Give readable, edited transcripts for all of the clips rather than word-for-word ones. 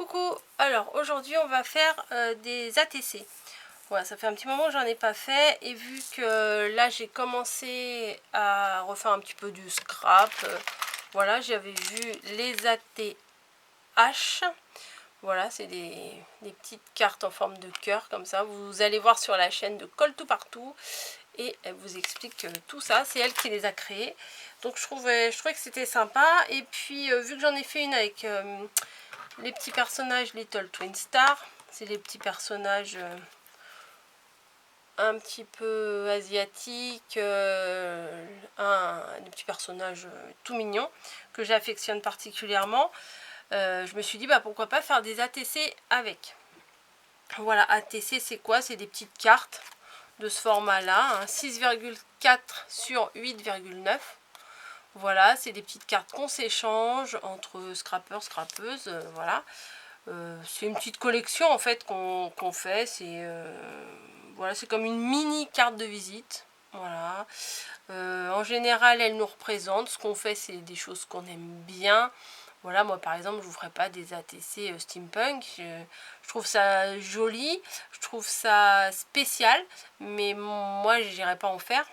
Coucou, alors aujourd'hui on va faire des ATC. Voilà, ça fait un petit moment que j'en ai pas fait et vu que là j'ai commencé à refaire un petit peu du scrap, voilà, j'avais vu les ATH. Voilà, c'est des petites cartes en forme de cœur comme ça. Vous allez voir sur la chaîne de Colle Tout Partout et elle vous explique tout ça. C'est elle qui les a créés. Donc je trouvais que c'était sympa. Et puis vu que j'en ai fait une avec les petits personnages Little Twin Star, c'est les petits personnages un petit peu asiatiques, des petits personnages tout mignons que j'affectionne particulièrement. Je me suis dit bah pourquoi pas faire des ATC avec. Voilà, ATC c'est quoi? C'est des petites cartes de ce format là, hein, 6,4 sur 8,9. Voilà, c'est des petites cartes qu'on s'échange entre scrappeurs, scrappeuses, voilà. C'est une petite collection en fait qu'on fait. C'est voilà, c'est comme une mini carte de visite. Voilà. En général, elle nous représente. Ce qu'on fait, c'est des choses qu'on aime bien. Voilà, moi par exemple, je vous ferai pas des ATC steampunk. Je trouve ça joli, je trouve ça spécial, mais moi, j'irai pas en faire.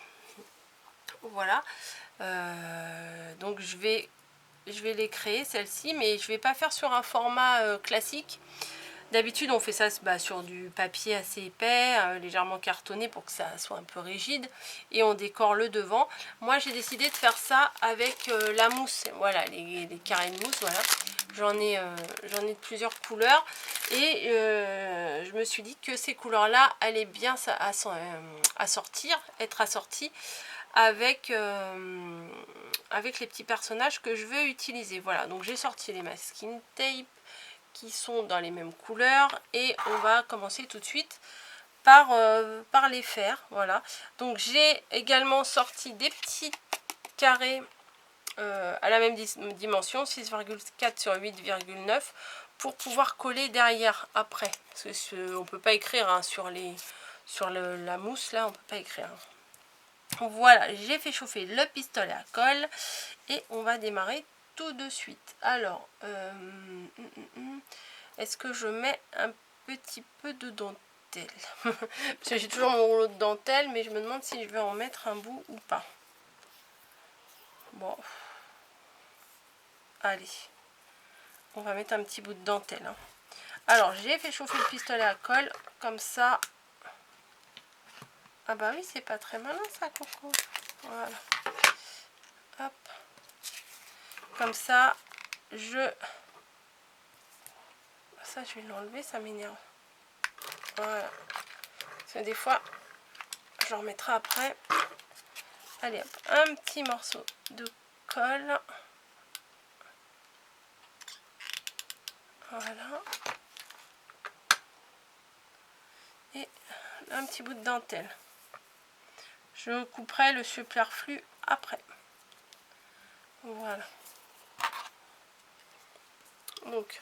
Voilà. Donc je vais les créer celle-ci, mais je vais pas faire sur un format classique. D'habitude on fait ça sur du papier assez épais, légèrement cartonné pour que ça soit un peu rigide, et on décore le devant. Moi j'ai décidé de faire ça avec la mousse, voilà, les carrés de mousse, voilà. J'en ai de plusieurs couleurs, et je me suis dit que ces couleurs là allaient bien être assorties avec les petits personnages que je veux utiliser. Voilà, donc j'ai sorti les masking tape qui sont dans les mêmes couleurs et on va commencer tout de suite par les faire. Voilà, donc j'ai également sorti des petits carrés à la même dimension, 6,4 sur 8,9, pour pouvoir coller derrière après, parce que on peut pas écrire hein, sur la mousse là, on peut pas écrire. Voilà, j'ai fait chauffer le pistolet à colle et on va démarrer tout de suite. Alors, est-ce que je mets un petit peu de dentelle? Parce que j'ai toujours mon rouleau de dentelle, mais je me demande si je vais en mettre un bout ou pas. Bon, allez, on va mettre un petit bout de dentelle. Hein. Alors, j'ai fait chauffer le pistolet à colle, comme ça. Ah bah oui, c'est pas très malin ça, Coco. Voilà. Hop. Comme ça, ça, je vais l'enlever, ça m'énerve. Voilà. Parce que des fois, je le remettrai après. Allez, hop, un petit morceau de colle. Voilà. Et un petit bout de dentelle. Je couperai le superflu après. Voilà. Donc,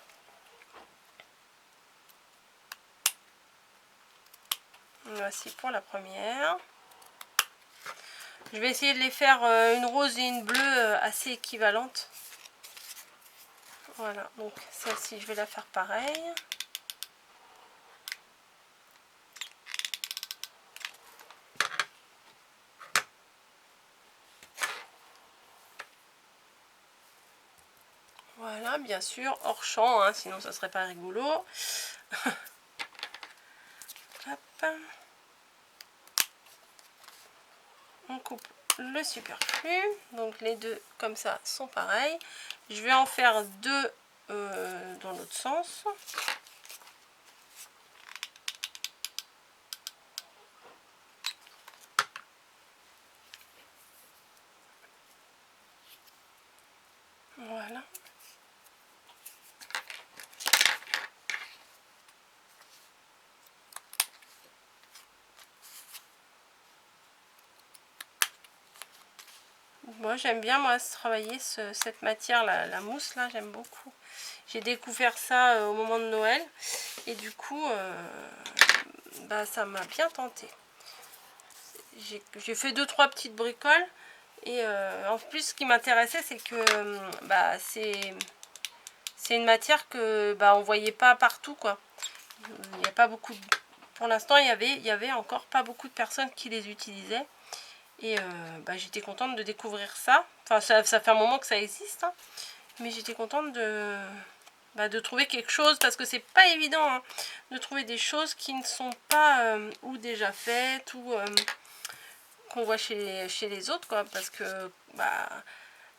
voici pour la première. Je vais essayer de les faire une rose et une bleue assez équivalentes. Voilà, donc celle-ci, je vais la faire pareil. Voilà, bien sûr, hors champ, hein, sinon ça serait pas rigolo. Hop. On coupe le superflu, donc les deux comme ça sont pareils. Je vais en faire deux dans l'autre sens. Voilà. Moi j'aime bien travailler cette matière, la mousse là, j'aime beaucoup. J'ai découvert ça au moment de Noël et du coup ça m'a bien tenté. J'ai fait 2-3 petites bricoles et en plus ce qui m'intéressait c'est que c'est une matière que on voyait pas partout, quoi. Il n'y a pas beaucoup de... Pour l'instant, il y avait encore pas beaucoup de personnes qui les utilisaient. Et j'étais contente de découvrir ça. Enfin, ça fait un moment que ça existe, hein. Mais j'étais contente de trouver quelque chose, parce que c'est pas évident, hein, de trouver des choses qui ne sont pas ou déjà faites, ou qu'on voit chez les autres, quoi. Parce que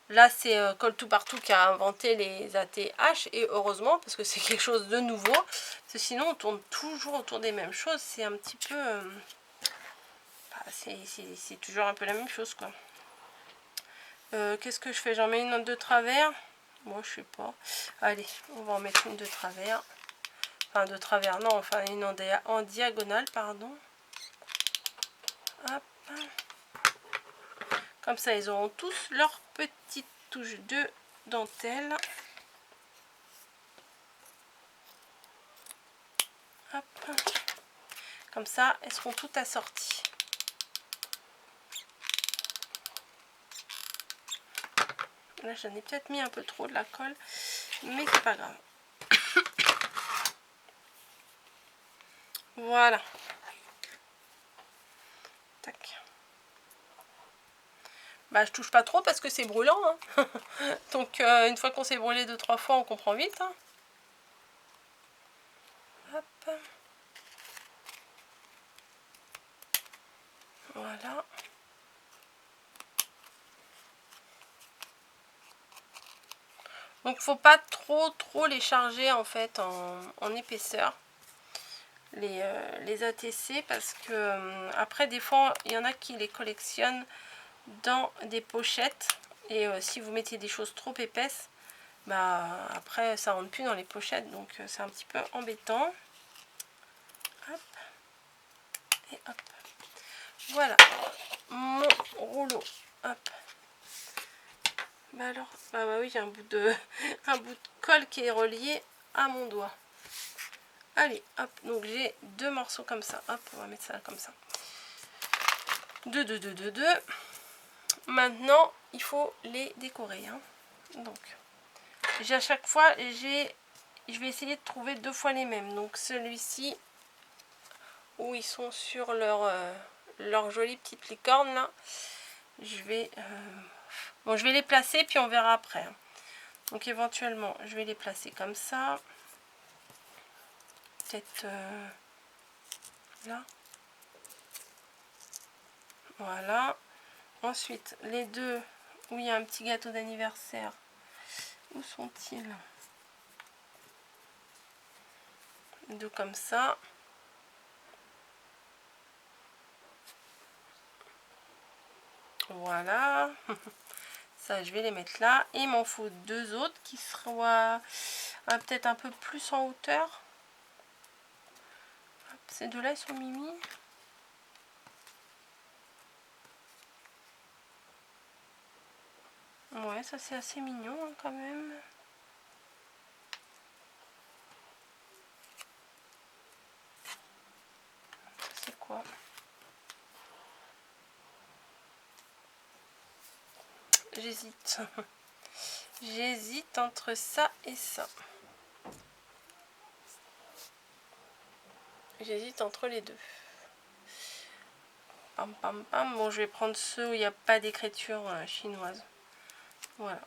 là, c'est Colle Tout Partout qui a inventé les ATH, et heureusement, parce que c'est quelque chose de nouveau. Parce que sinon, on tourne toujours autour des mêmes choses. C'est un petit peu... c'est toujours un peu la même chose, quoi. Qu'est-ce que je fais? J'en mets une autre de travers. Moi, je sais pas. Allez, on va en mettre une de travers. Enfin, de travers, non. Enfin, une en diagonale, pardon. Hop. Comme ça, ils auront tous leur petite touche de dentelle. Hop. Comme ça, elles seront toutes assorties. Là, j'en ai peut-être mis un peu trop de la colle, mais c'est pas grave. Voilà. Tac. Je touche pas trop parce que c'est brûlant, hein. Donc, une fois qu'on s'est brûlé 2-3 fois, on comprend vite, hein. Hop. Voilà. Donc faut pas trop les charger en fait en épaisseur, les ATC, parce que après des fois il y en a qui les collectionnent dans des pochettes, et si vous mettez des choses trop épaisses, après ça rentre plus dans les pochettes, donc c'est un petit peu embêtant. Hop. Et hop. Voilà mon rouleau. Hop. Alors, oui, j'ai un bout de colle qui est relié à mon doigt. Allez, hop, donc j'ai 2 morceaux comme ça. Hop, on va mettre ça comme ça. 2. Maintenant, il faut les décorer, hein. Donc, à chaque fois, je vais essayer de trouver 2 fois les mêmes. Donc, celui-ci, où ils sont sur leur jolie petite licorne, là, je vais... Bon, je vais les placer, puis on verra après, hein. Donc éventuellement, je vais les placer comme ça. Peut-être là. Voilà. Ensuite, les deux où il y a un petit gâteau d'anniversaire. Où sont-ils? Deux comme ça. Voilà. Ça, je vais les mettre là. Et il m'en faut 2 autres qui seront peut-être un peu plus en hauteur. Hop, ces deux-là, ils sont mimi. Ouais, ça c'est assez mignon, hein, quand même. C'est quoi? J'hésite. J'hésite entre ça et ça. J'hésite entre les deux. Pam, pam, pam. Bon, je vais prendre ceux où il n'y a pas d'écriture chinoise. Voilà.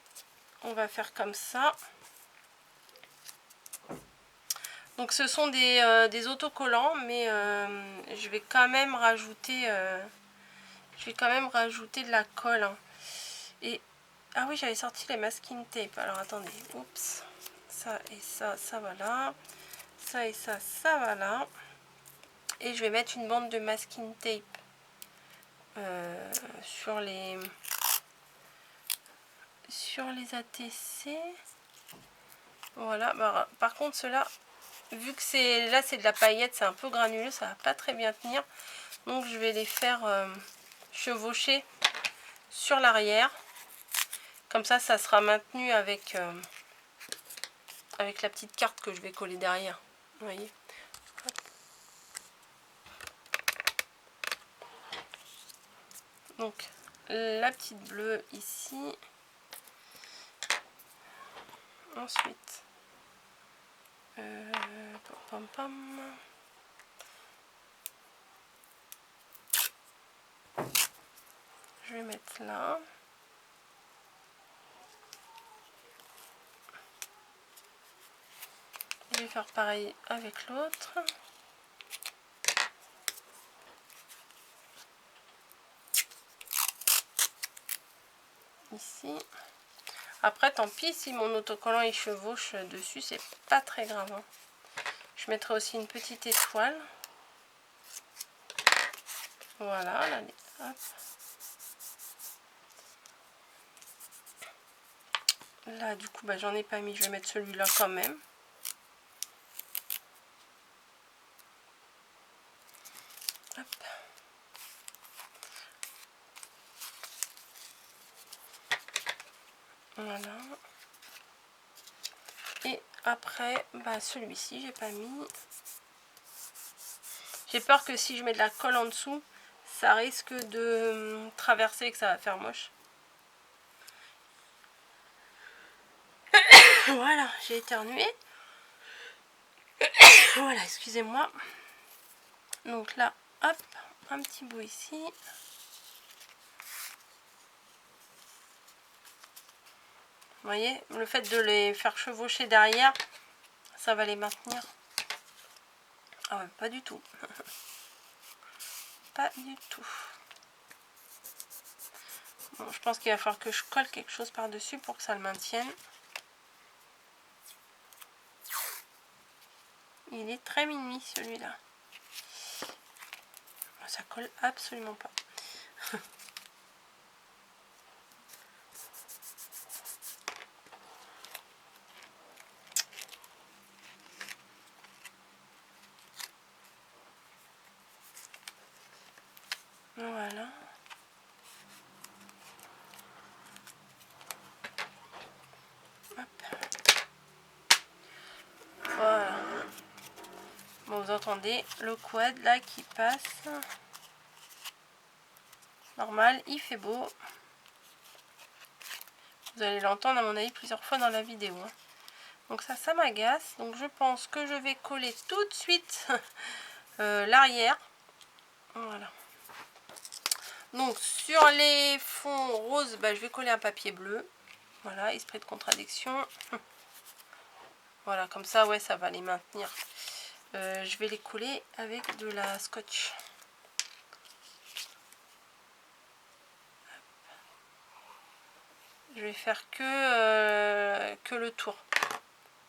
On va faire comme ça. Donc ce sont des autocollants, mais je vais quand même rajouter de la colle, hein. Et ah oui, j'avais sorti les masking tape. Alors attendez, oups, ça et ça, ça va là, ça et ça, ça va là. Et je vais mettre une bande de masking tape sur les ATC. Voilà. Par contre, cela, vu que c'est de la paillette, c'est un peu granuleux, ça va pas très bien tenir. Donc je vais les faire chevaucher sur l'arrière. Comme ça sera maintenu avec la petite carte que je vais coller derrière. Vous voyez. Donc la petite bleue ici. Ensuite pam pam. Je vais mettre là. Je vais faire pareil avec l'autre. Ici. Après, tant pis si mon autocollant il chevauche dessus, c'est pas très grave. Hein. Je mettrai aussi une petite étoile. Voilà, là, hop. Là, du coup, bah, j'en ai pas mis. Je vais mettre celui-là quand même. Hop. Voilà. Et après, bah, celui-ci, j'ai pas mis. J'ai peur que si je mets de la colle en dessous, ça risque de traverser et que ça va faire moche. Voilà, j'ai éternué. Voilà, excusez-moi. Donc là, hop, un petit bout ici. Vous voyez, le fait de les faire chevaucher derrière, ça va les maintenir. Ah ouais, pas du tout. Pas du tout. Bon, je pense qu'il va falloir que je colle quelque chose par-dessus pour que ça le maintienne. Il est très mini celui-là. Ça colle absolument pas. Voilà. Hop. Voilà. Bon, vous entendez le quad là qui passe. Normal, il fait beau. Vous allez l'entendre à mon avis plusieurs fois dans la vidéo. Hein. Donc ça m'agace. Donc je pense que je vais coller tout de suite l'arrière. Voilà. Donc sur les fonds roses, bah, je vais coller un papier bleu. Voilà, esprit de contradiction. Voilà, comme ça, ouais, ça va les maintenir. Je vais les coller avec de la scotch. Je vais faire que le tour.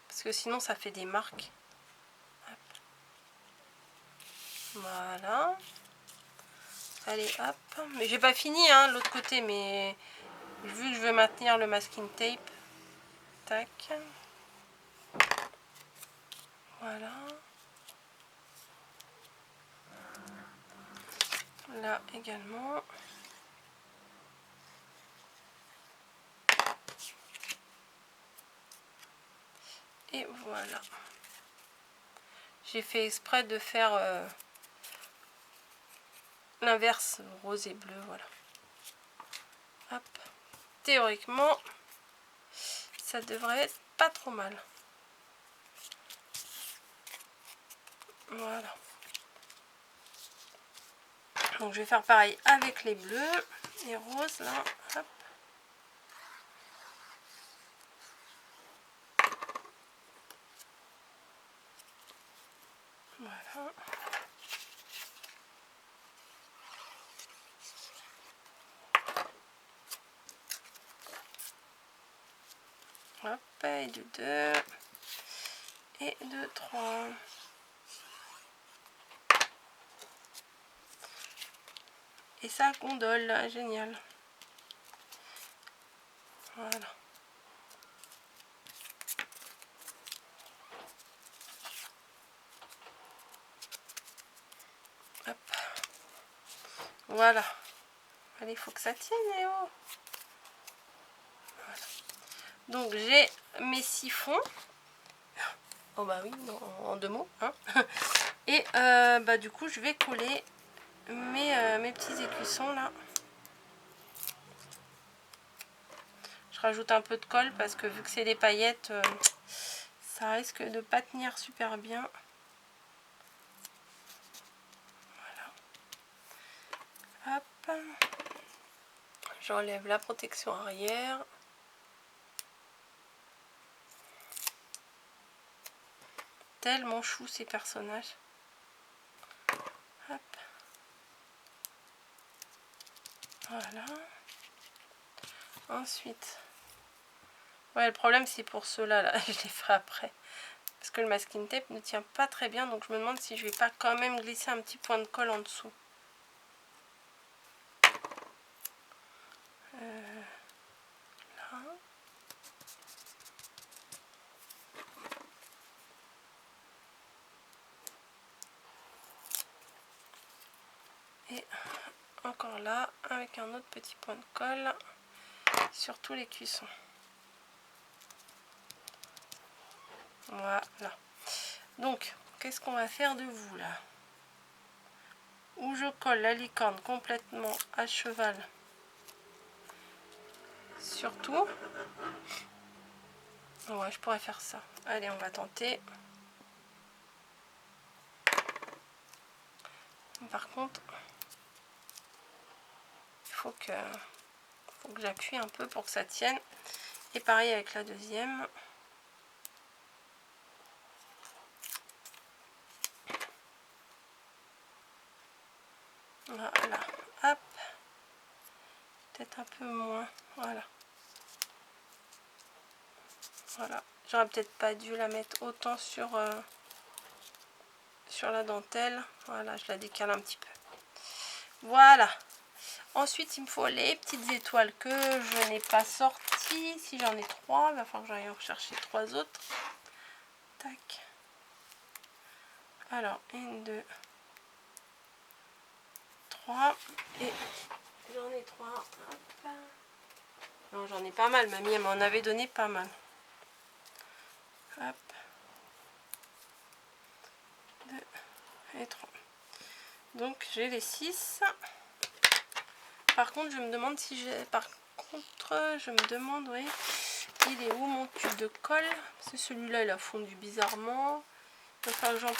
Parce que sinon, ça fait des marques. Hop. Voilà. Allez, hop. Mais j'ai pas fini, hein, l'autre côté, mais vu que je veux maintenir le masking tape. Tac. Voilà. Là également. Et voilà. J'ai fait exprès de faire l'inverse, rose et bleu, voilà. Hop. Théoriquement, ça devrait être pas trop mal. Voilà. Donc je vais faire pareil avec les bleus et roses là. Hop. Voilà. Hop, et de 2 et de 3. Et ça gondole là, génial. Voilà. Hop. Voilà. Allez, il faut que ça tienne, Léo. Voilà. Donc j'ai mes siphons. Oh bah oui, non, en 2 mots. Hein. Et bah du coup, je vais coller mes petits écussons là. Je rajoute un peu de colle parce que vu que c'est des paillettes, ça risque de pas tenir super bien. J'enlève la protection arrière. Tellement chou ces personnages. Hop. Voilà. Ensuite. Ouais, le problème c'est pour ceux-là, là. Je les ferai après. Parce que le masking tape ne tient pas très bien. Donc je me demande si je vais pas quand même glisser un petit point de colle en dessous. Là. Et encore là, avec un autre petit point de colle sur tous les cuissons. Voilà. Donc, qu'est-ce qu'on va faire de vous là? Où je colle la licorne complètement à cheval. Surtout. Ouais, je pourrais faire ça. Allez, on va tenter. Par contre, il faut que j'appuie un peu pour que ça tienne. Et pareil avec la deuxième. Voilà, hop. Peut-être un peu moins. Voilà. Voilà. J'aurais peut-être pas dû la mettre autant sur la dentelle. Voilà, je la décale un petit peu. Voilà. Ensuite, il me faut les petites étoiles que je n'ai pas sorties. Si j'en ai 3, il va falloir que j'aille en rechercher 3 autres. Tac. Alors, 1, 2, 3. Et j'en ai 3. Hop. Non, j'en ai pas mal. Mamie, elle m'en avait donné pas mal. Hop. 2 et 3. Donc, j'ai les 6. Par contre, je me demande si j'ai... oui, il est où mon tube de colle? Parce que celui-là, il a fondu bizarrement. Il va falloir que j'en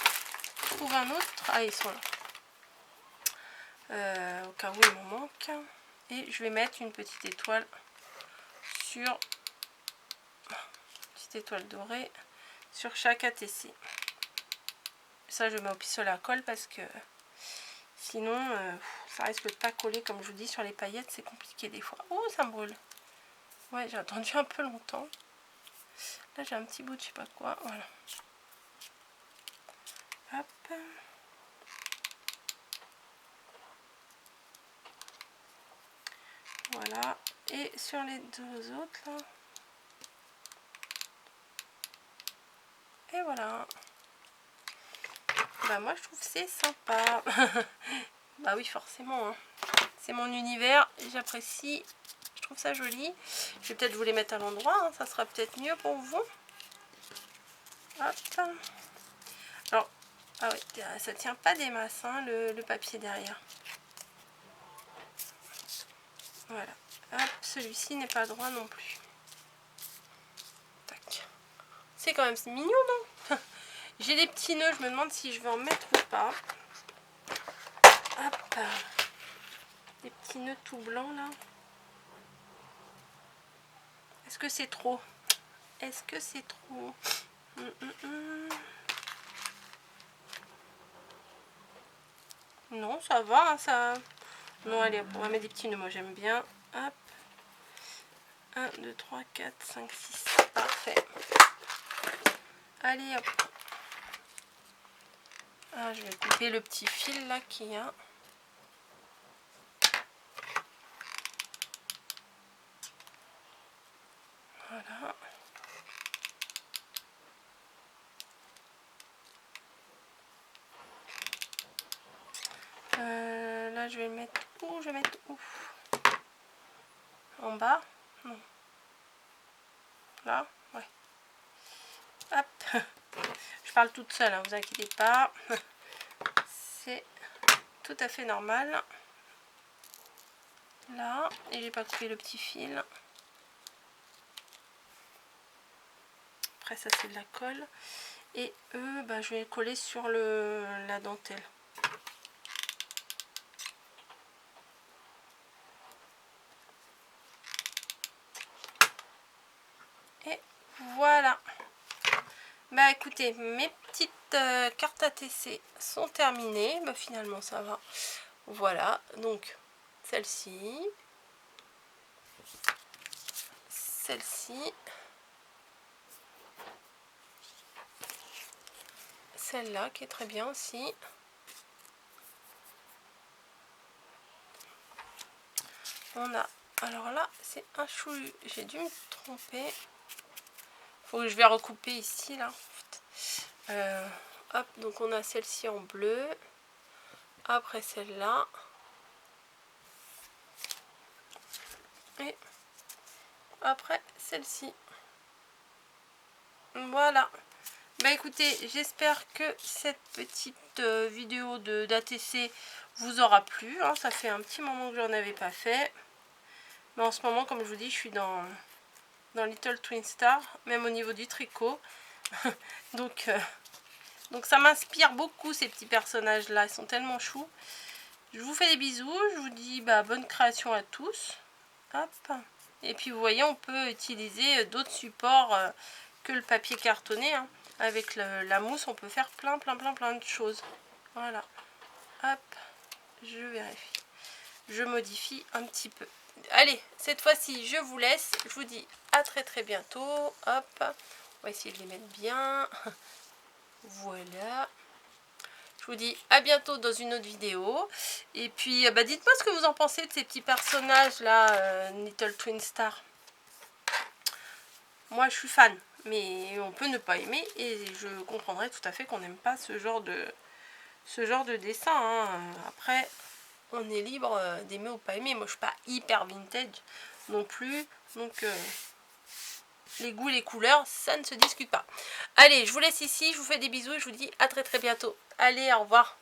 trouve un autre. Ah, ils sont là. Au cas où il m'en manque. Et je vais mettre une petite étoile sur... Petite étoile dorée sur chaque ATC. Ça, je mets au pistolet à colle parce que sinon, ça risque de pas coller. Comme je vous dis, sur les paillettes, c'est compliqué des fois. Oh, ça me brûle. Ouais, j'ai attendu un peu longtemps. Là, j'ai un petit bout de je sais pas quoi. Voilà. Hop. Voilà. Et sur les deux autres, là. Et voilà. Bah, moi, je trouve que c'est sympa. Bah oui, forcément. Hein. C'est mon univers. J'apprécie. Je trouve ça joli. Je vais peut-être vous les mettre à l'endroit. Hein. Ça sera peut-être mieux pour vous. Hop. Alors, ah oui, ça tient pas des masses, hein, le papier derrière. Voilà. Hop, celui-ci n'est pas droit non plus. Tac. C'est quand même mignon, non? J'ai des petits nœuds, je me demande si je vais en mettre ou pas. Hop. Des petits nœuds tout blancs là. Est-ce que c'est trop? Est-ce que c'est trop? Non, ça va, hein, ça... Non, allez, on va mettre des petits nœuds, moi j'aime bien. Hop. 1, 2, 3, 4, 5, 6. Parfait. Allez, hop. Ah, je vais couper le petit fil là qu'il y a. Voilà. Là, je vais le mettre où? Je vais mettre où? En bas? Non. Là? Ouais. Hop. Je parle toute seule, hein, vous inquiétez pas. C'est tout à fait normal. Là. Et j'ai pas coupé le petit fil. Après, ça, c'est de la colle. Et eux, bah, je vais les coller sur la dentelle. Bah écoutez, mes petites cartes ATC sont terminées. Bah finalement ça va. Voilà, donc celle-ci. Celle-ci. Celle-là qui est très bien aussi. On a, alors là c'est un chou, j'ai dû me tromper. Faut que je vais recouper ici là. Hop, donc on a celle-ci en bleu. Après celle-là. Et après celle-ci. Voilà. Bah écoutez, j'espère que cette petite vidéo d'ATC vous aura plu. Hein. Ça fait un petit moment que j'en avais pas fait. Mais en ce moment, comme je vous dis, je suis dans Little Twin Star, même au niveau du tricot. donc ça m'inspire beaucoup ces petits personnages là, ils sont tellement choux. Je vous fais des bisous, je vous dis bah, bonne création à tous. Hop. Et puis vous voyez, on peut utiliser d'autres supports que le papier cartonné. Hein. Avec la mousse, on peut faire plein de choses. Voilà. Hop, je vérifie. Je modifie un petit peu. Allez, cette fois-ci, je vous laisse. Je vous dis à très bientôt. Hop, on va essayer de les mettre bien. Voilà. Je vous dis à bientôt dans une autre vidéo. Et puis, bah, dites-moi ce que vous en pensez de ces petits personnages-là, Little Twin Star. Moi, je suis fan. Mais on peut ne pas aimer. Et je comprendrais tout à fait qu'on n'aime pas ce genre de dessin. Hein. Après, on est libre d'aimer ou pas aimer. Moi, je suis pas hyper vintage non plus. Donc, les goûts, les couleurs, ça ne se discute pas. Allez, je vous laisse ici. Je vous fais des bisous et je vous dis à très bientôt. Allez, au revoir.